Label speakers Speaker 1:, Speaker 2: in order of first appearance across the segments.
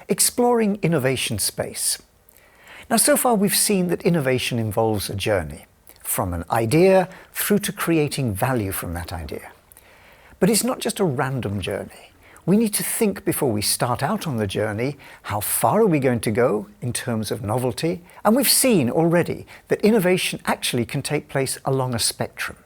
Speaker 1: Exploring innovation space. Now, so far we've seen that innovation involves a journey, from an idea through to creating value from that idea. But it's not just a random journey. We need to think before we start out on the journey, how far are we going to go in terms of novelty? And we've seen already that innovation actually can take place along a spectrum.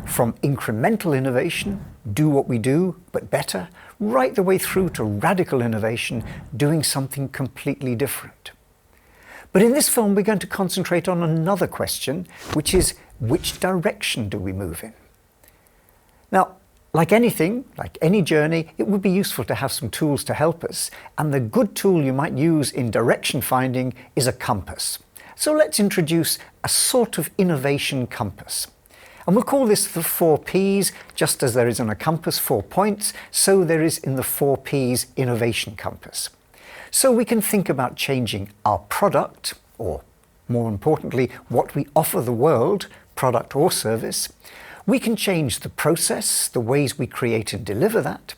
Speaker 1: From incremental innovation, do what we do, but better, right the way through to radical innovation, doing something completely different. But in this film, we're going to concentrate on another question, which is, which direction do we move in? Now, like anything, like any journey, it would be useful to have some tools to help us. And the good tool you might use in direction finding is a compass. So let's introduce a sort of innovation compass. And we'll call this the 4 Ps, just as there is on a compass 4 points, so there is in the 4 Ps innovation compass. So we can think about changing our product, or more importantly, what we offer the world, product or service. We can change the process, the ways we create and deliver that.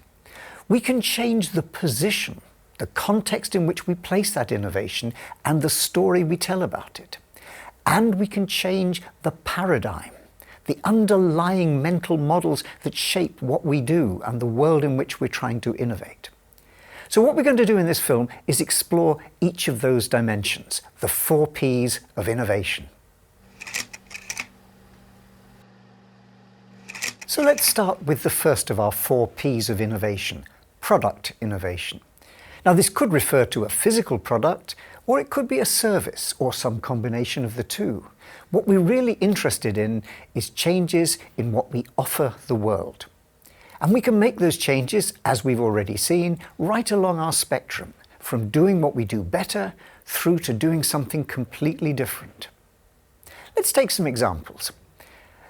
Speaker 1: We can change the position, the context in which we place that innovation, and the story we tell about it. And we can change the paradigm, the underlying mental models that shape what we do and the world in which we're trying to innovate. So what we're going to do in this film is explore each of those dimensions, the 4 Ps of innovation. So let's start with the first of our 4 Ps of innovation, product innovation. Now this could refer to a physical product, or it could be a service, or some combination of the two. What we're really interested in is changes in what we offer the world. And we can make those changes, as we've already seen, right along our spectrum, from doing what we do better through to doing something completely different. Let's take some examples.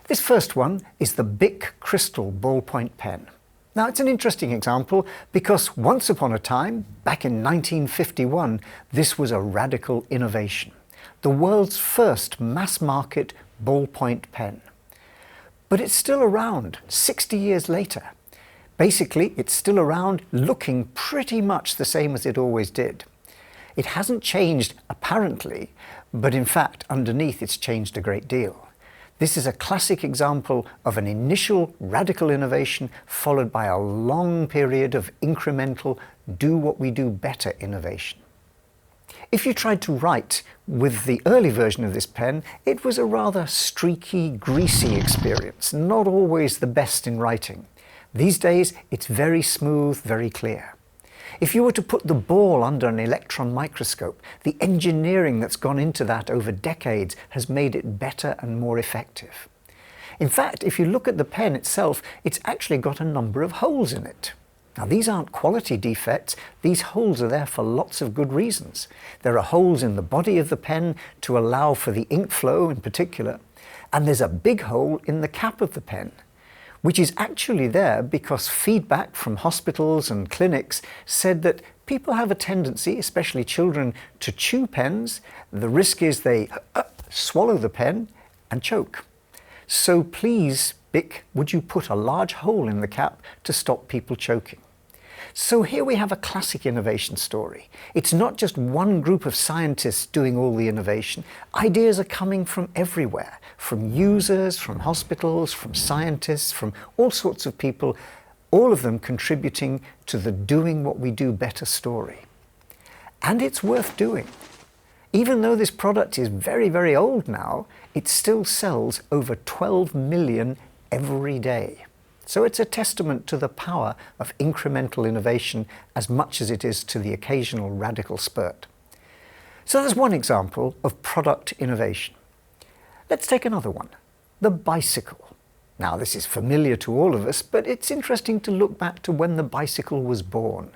Speaker 1: This first one is the Bic Crystal ballpoint pen. Now it's an interesting example because once upon a time, back in 1951, this was a radical innovation. The world's first mass-market ballpoint pen. But it's still around 60 years later. Basically, it's still around looking pretty much the same as it always did. It hasn't changed apparently, but in fact, underneath it's changed a great deal. This is a classic example of an initial radical innovation followed by a long period of incremental, do what we do better innovation. If you tried to write with the early version of this pen, it was a rather streaky, greasy experience, not always the best in writing. These days, it's very smooth, very clear. If you were to put the ball under an electron microscope, the engineering that's gone into that over decades has made it better and more effective. In fact, if you look at the pen itself, it's actually got a number of holes in it. Now, these aren't quality defects. These holes are there for lots of good reasons. There are holes in the body of the pen to allow for the ink flow in particular, and there's a big hole in the cap of the pen, which is actually there because feedback from hospitals and clinics said that people have a tendency, especially children, to chew pens. The risk is they swallow the pen and choke. So please, Bic, would you put a large hole in the cap to stop people choking? So here we have a classic innovation story. It's not just one group of scientists doing all the innovation. Ideas are coming from everywhere, from users, from hospitals, from scientists, from all sorts of people, all of them contributing to the doing what we do better story. And it's worth doing. Even though this product is very, very old now, it still sells over 12 million every day. So it's a testament to the power of incremental innovation as much as it is to the occasional radical spurt. So that's one example of product innovation. Let's take another one, the bicycle. Now this is familiar to all of us, but it's interesting to look back to when the bicycle was born.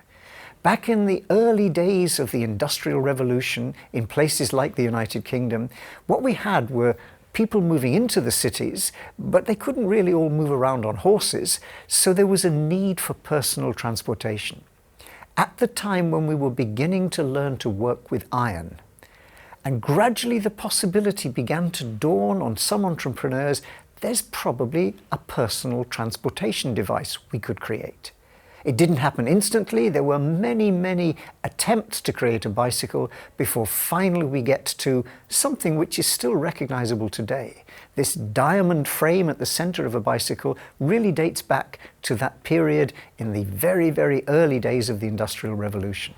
Speaker 1: Back in the early days of the Industrial Revolution in places like the United Kingdom, what we had were people moving into the cities, but they couldn't really all move around on horses, so there was a need for personal transportation. At the time when we were beginning to learn to work with iron, and gradually the possibility began to dawn on some entrepreneurs, there's probably a personal transportation device we could create. It didn't happen instantly. There were many, many attempts to create a bicycle before finally we get to something which is still recognizable today. This diamond frame at the center of a bicycle really dates back to that period in the very, very early days of the Industrial Revolution.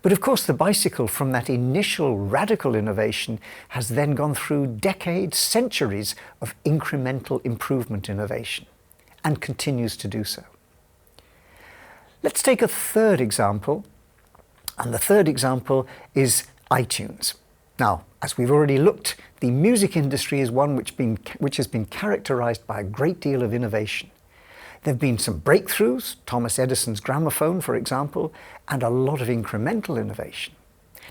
Speaker 1: But of course, the bicycle, from that initial radical innovation, has then gone through decades, centuries of incremental improvement innovation, and continues to do so. Let's take a third example, and the third example is iTunes. Now, as we've already looked, the music industry is one which has been characterized by a great deal of innovation. There have been some breakthroughs, Thomas Edison's gramophone, for example, and a lot of incremental innovation.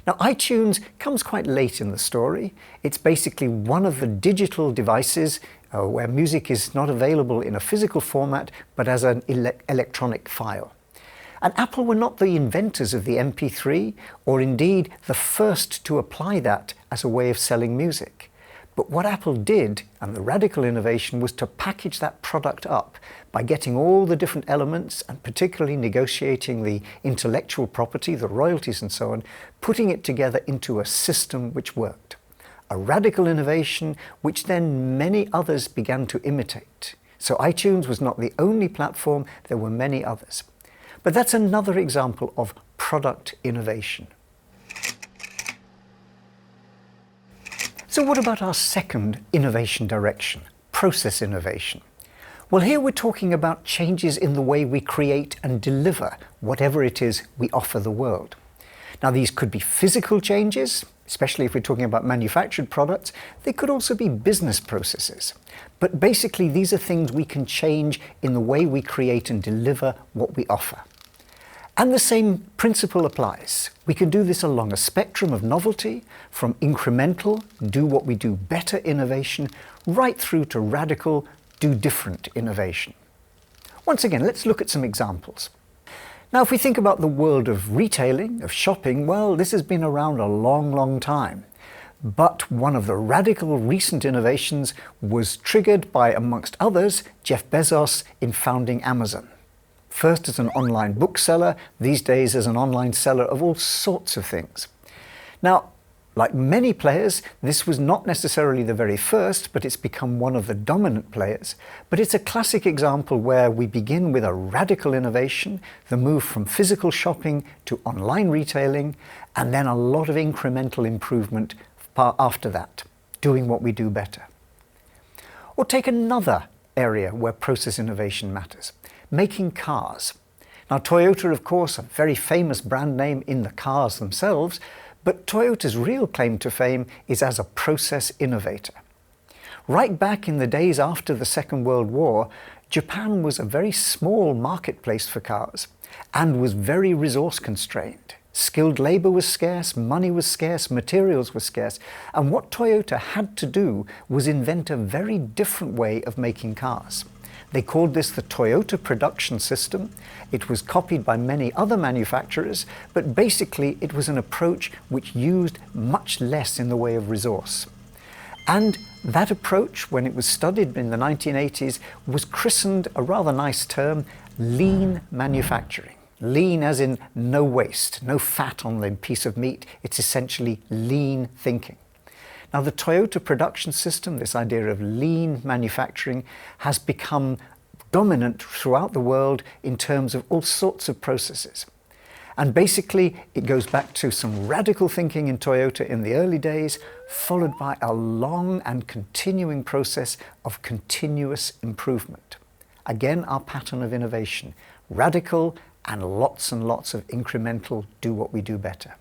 Speaker 1: Now, iTunes comes quite late in the story. It's basically one of the digital devices where music is not available in a physical format, but as an electronic file. And Apple were not the inventors of the MP3, or indeed the first to apply that as a way of selling music. But what Apple did, and the radical innovation, was to package that product up by getting all the different elements and particularly negotiating the intellectual property, the royalties and so on, putting it together into a system which worked. A radical innovation which then many others began to imitate. So iTunes was not the only platform, there were many others. But that's another example of product innovation. So what about our second innovation direction, process innovation? Well, here we're talking about changes in the way we create and deliver whatever it is we offer the world. Now, these could be physical changes, especially if we're talking about manufactured products. They could also be business processes. But basically, these are things we can change in the way we create and deliver what we offer. And the same principle applies. We can do this along a spectrum of novelty, from incremental, do what we do better innovation, right through to radical, do different innovation. Once again, let's look at some examples. Now, if we think about the world of retailing, of shopping, well, this has been around a long, long time. But one of the radical recent innovations was triggered by, amongst others, Jeff Bezos in founding Amazon. First as an online bookseller, these days as an online seller of all sorts of things. Now, like many players, this was not necessarily the very first, but it's become one of the dominant players. But it's a classic example where we begin with a radical innovation, the move from physical shopping to online retailing, and then a lot of incremental improvement after that, doing what we do better. Or take another area where process innovation matters, making cars. Now, Toyota, of course, a very famous brand name in the cars themselves, but Toyota's real claim to fame is as a process innovator. Right back in the days after the Second World War, Japan was a very small marketplace for cars and was very resource constrained. Skilled labor was scarce, money was scarce, materials were scarce, and what Toyota had to do was invent a very different way of making cars. They called this the Toyota production system. It was copied by many other manufacturers, but basically it was an approach which used much less in the way of resource. And that approach, when it was studied in the 1980s, was christened, a rather nice term, lean manufacturing. Lean as in no waste, no fat on the piece of meat. It's essentially lean thinking. Now, the Toyota production system, this idea of lean manufacturing, has become dominant throughout the world in terms of all sorts of processes. And basically, it goes back to some radical thinking in Toyota in the early days, followed by a long and continuing process of continuous improvement. Again, our pattern of innovation, radical and lots of incremental, do what we do better.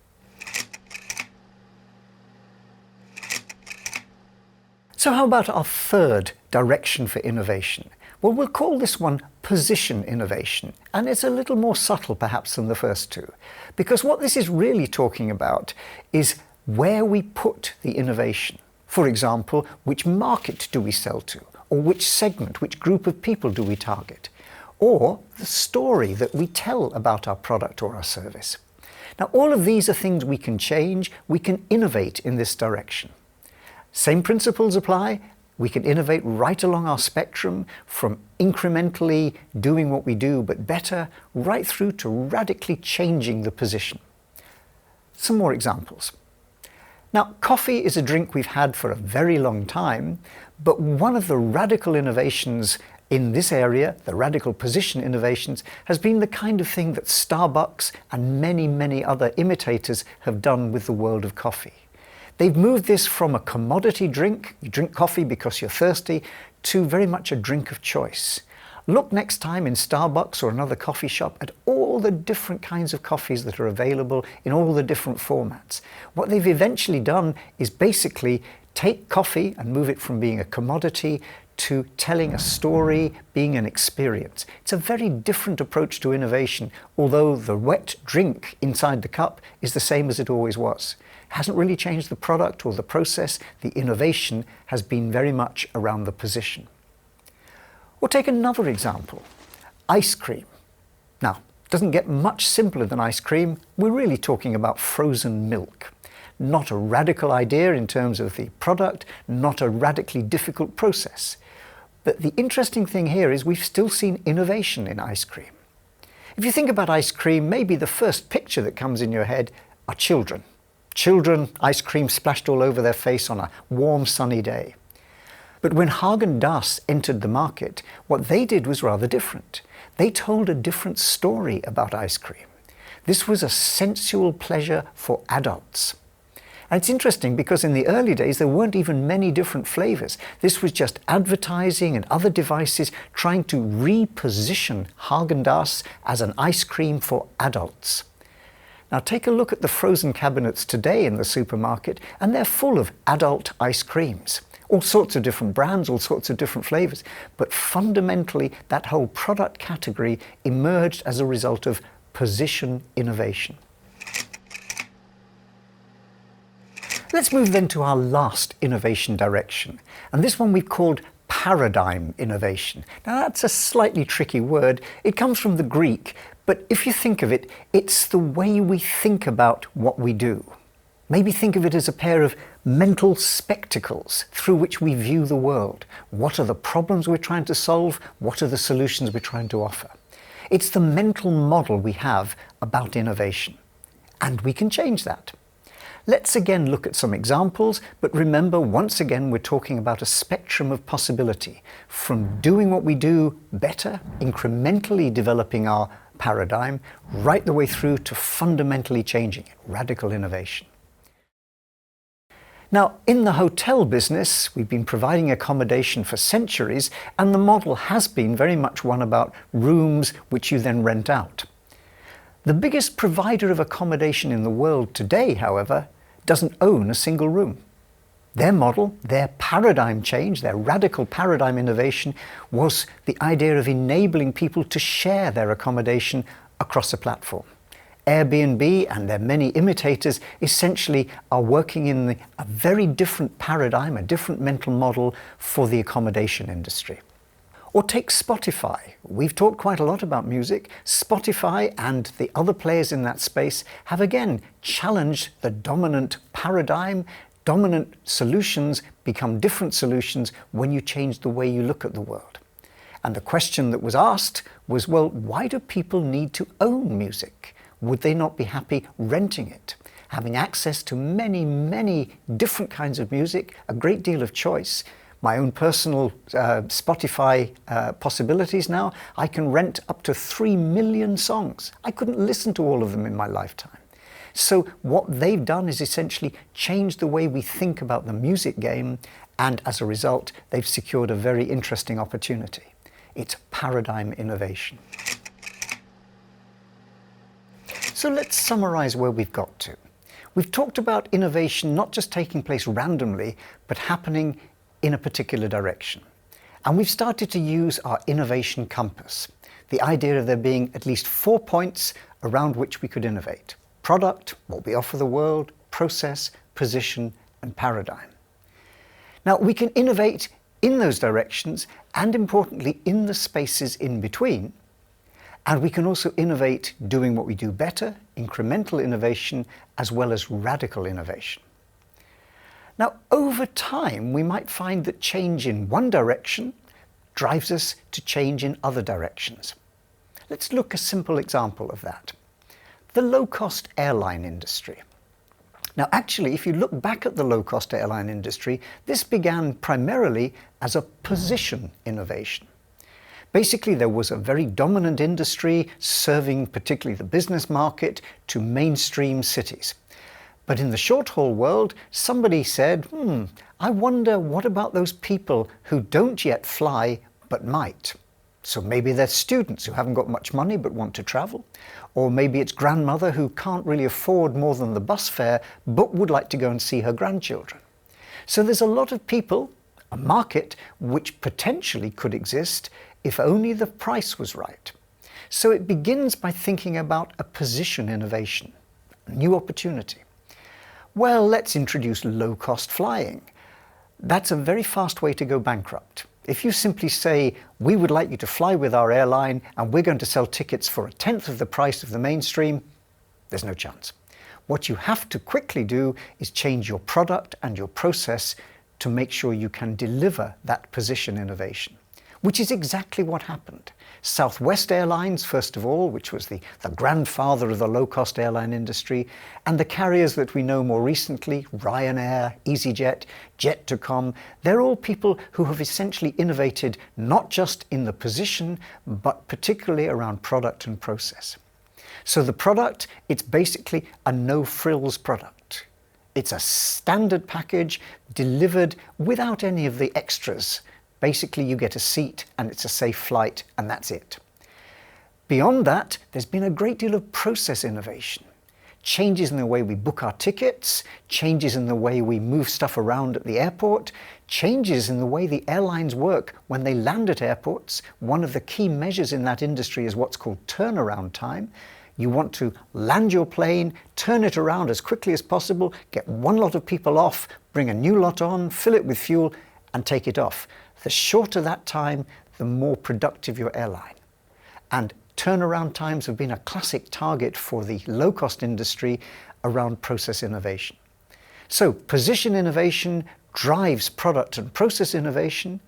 Speaker 1: So how about our third direction for innovation? Well, we'll call this one position innovation, and it's a little more subtle perhaps than the first two, because what this is really talking about is where we put the innovation. For example, which market do we sell to, or which segment, which group of people do we target, or the story that we tell about our product or our service. Now, all of these are things we can change, we can innovate in this direction. Same principles apply, We can innovate right along our spectrum, from incrementally doing what we do but better, right through to radically changing the position. Some more examples. Now, coffee is a drink we've had for a very long time, but one of the radical innovations in this area, the radical position innovations, has been the kind of thing that Starbucks and many, many other imitators have done with the world of coffee. They've moved this from a commodity drink, you drink coffee because you're thirsty, to very much a drink of choice. Look next time in Starbucks or another coffee shop at all the different kinds of coffees that are available in all the different formats. What they've eventually done is basically take coffee and move it from being a commodity to telling a story, being an experience. It's a very different approach to innovation, although the wet drink inside the cup is the same as it always was. It hasn't really changed the product or the process. The innovation has been very much around the position. Or take another example, ice cream. Now, it doesn't get much simpler than ice cream. We're really talking about frozen milk. Not a radical idea in terms of the product, not a radically difficult process. But the interesting thing here is we've still seen innovation in ice cream. If you think about ice cream, maybe the first picture that comes in your head are children. Children, ice cream splashed all over their face on a warm, sunny day. But when Häagen-Dazs entered the market, what they did was rather different. They told a different story about ice cream. This was a sensual pleasure for adults. And it's interesting because in the early days there weren't even many different flavors. This was just advertising and other devices trying to reposition Häagen-Dazs as an ice cream for adults. Now take a look at the frozen cabinets today in the supermarket, and they're full of adult ice creams. All sorts of different brands, all sorts of different flavors. But fundamentally, that whole product category emerged as a result of position innovation. Let's move then to our last innovation direction. And this one we've called paradigm innovation. Now that's a slightly tricky word. It comes from the Greek, but if you think of it, it's the way we think about what we do. Maybe think of it as a pair of mental spectacles through which we view the world. What are the problems we're trying to solve? What are the solutions we're trying to offer? It's the mental model we have about innovation. And we can change that. Let's again look at some examples, but remember, once again, we're talking about a spectrum of possibility, from doing what we do better, incrementally developing our paradigm, right the way through to fundamentally changing it, radical innovation. Now, in the hotel business, we've been providing accommodation for centuries, and the model has been very much one about rooms which you then rent out. The biggest provider of accommodation in the world today, however, doesn't own a single room. Their model, their paradigm change, their radical paradigm innovation was the idea of enabling people to share their accommodation across a platform. Airbnb and their many imitators essentially are working in a very different paradigm, a different mental model for the accommodation industry. Or take Spotify. We've talked quite a lot about music. Spotify and the other players in that space have again challenged the dominant paradigm. Dominant solutions become different solutions when you change the way you look at the world. And the question that was asked was, well, why do people need to own music? Would they not be happy renting it? Having access to many, many different kinds of music, a great deal of choice. My own personal Spotify possibilities now, I can rent up to 3 million songs. I couldn't listen to all of them in my lifetime. So what they've done is essentially changed the way we think about the music game, and as a result, they've secured a very interesting opportunity. It's paradigm innovation. So let's summarize where we've got to. We've talked about innovation not just taking place randomly, but happening in a particular direction. And we've started to use our innovation compass, the idea of there being at least 4 points around which we could innovate. Product, what we offer the world, process, position, and paradigm. Now, we can innovate in those directions and, importantly, in the spaces in between. And we can also innovate doing what we do better, incremental innovation, as well as radical innovation. Now, over time, we might find that change in one direction drives us to change in other directions. Let's look at a simple example of that. The low-cost airline industry. Now, actually, if you look back at the low-cost airline industry, this began primarily as a position innovation. Basically, there was a very dominant industry serving particularly the business market to mainstream cities. But in the short-haul world, somebody said, I wonder what about those people who don't yet fly but might? So maybe they're students who haven't got much money but want to travel. Or maybe it's grandmother who can't really afford more than the bus fare but would like to go and see her grandchildren. So there's a lot of people, a market, which potentially could exist if only the price was right. So it begins by thinking about a position innovation, a new opportunity. Well, let's introduce low-cost flying. That's a very fast way to go bankrupt. If you simply say, we would like you to fly with our airline and we're going to sell tickets for 1/10 of the price of the mainstream, there's no chance. What you have to quickly do is change your product and your process to make sure you can deliver that position innovation, which is exactly what happened. Southwest Airlines, first of all, which was the grandfather of the low-cost airline industry, and the carriers that we know more recently, Ryanair, EasyJet, Jet2Com, they're all people who have essentially innovated not just in the position, but particularly around product and process. So the product, it's basically a no-frills product. It's a standard package delivered without any of the extras. Basically, you get a seat and it's a safe flight, and that's it. Beyond that, there's been a great deal of process innovation. Changes in the way we book our tickets, changes in the way we move stuff around at the airport, changes in the way the airlines work when they land at airports. One of the key measures in that industry is what's called turnaround time. You want to land your plane, turn it around as quickly as possible, get one lot of people off, bring a new lot on, fill it with fuel, and take it off. The shorter that time, the more productive your airline. And turnaround times have been a classic target for the low-cost industry around process innovation. So position innovation drives product and process innovation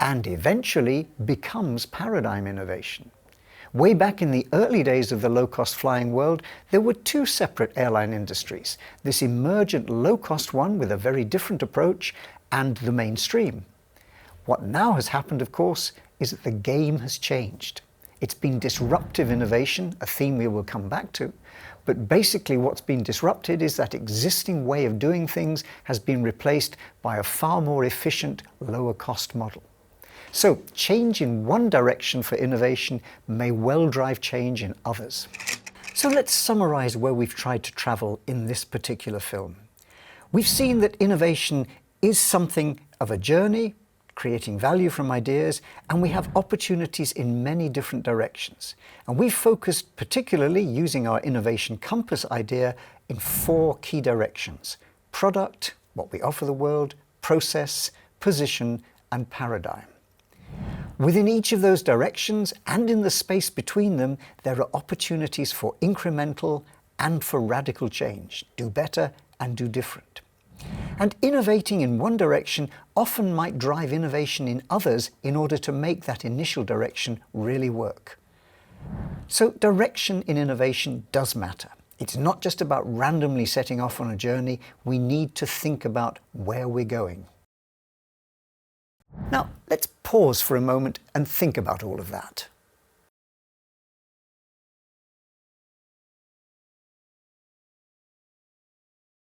Speaker 1: and eventually becomes paradigm innovation. Way back in the early days of the low-cost flying world, there were two separate airline industries. This emergent low-cost one with a very different approach and the mainstream. What now has happened, of course, is that the game has changed. It's been disruptive innovation, a theme we will come back to, but basically what's been disrupted is that existing way of doing things has been replaced by a far more efficient, lower cost model. So change in one direction for innovation may well drive change in others. So let's summarize where we've tried to travel in this particular film. We've seen that innovation is something of a journey, creating value from ideas, and we have opportunities in many different directions. And we've focused particularly using our innovation compass idea in 4 key directions: product, what we offer the world, process, position, and paradigm. Within each of those directions and in the space between them, there are opportunities for incremental and for radical change, do better and do different. And innovating in one direction often might drive innovation in others in order to make that initial direction really work. So direction in innovation does matter. It's not just about randomly setting off on a journey. We need to think about where we're going. Now, let's pause for a moment and think about all of that.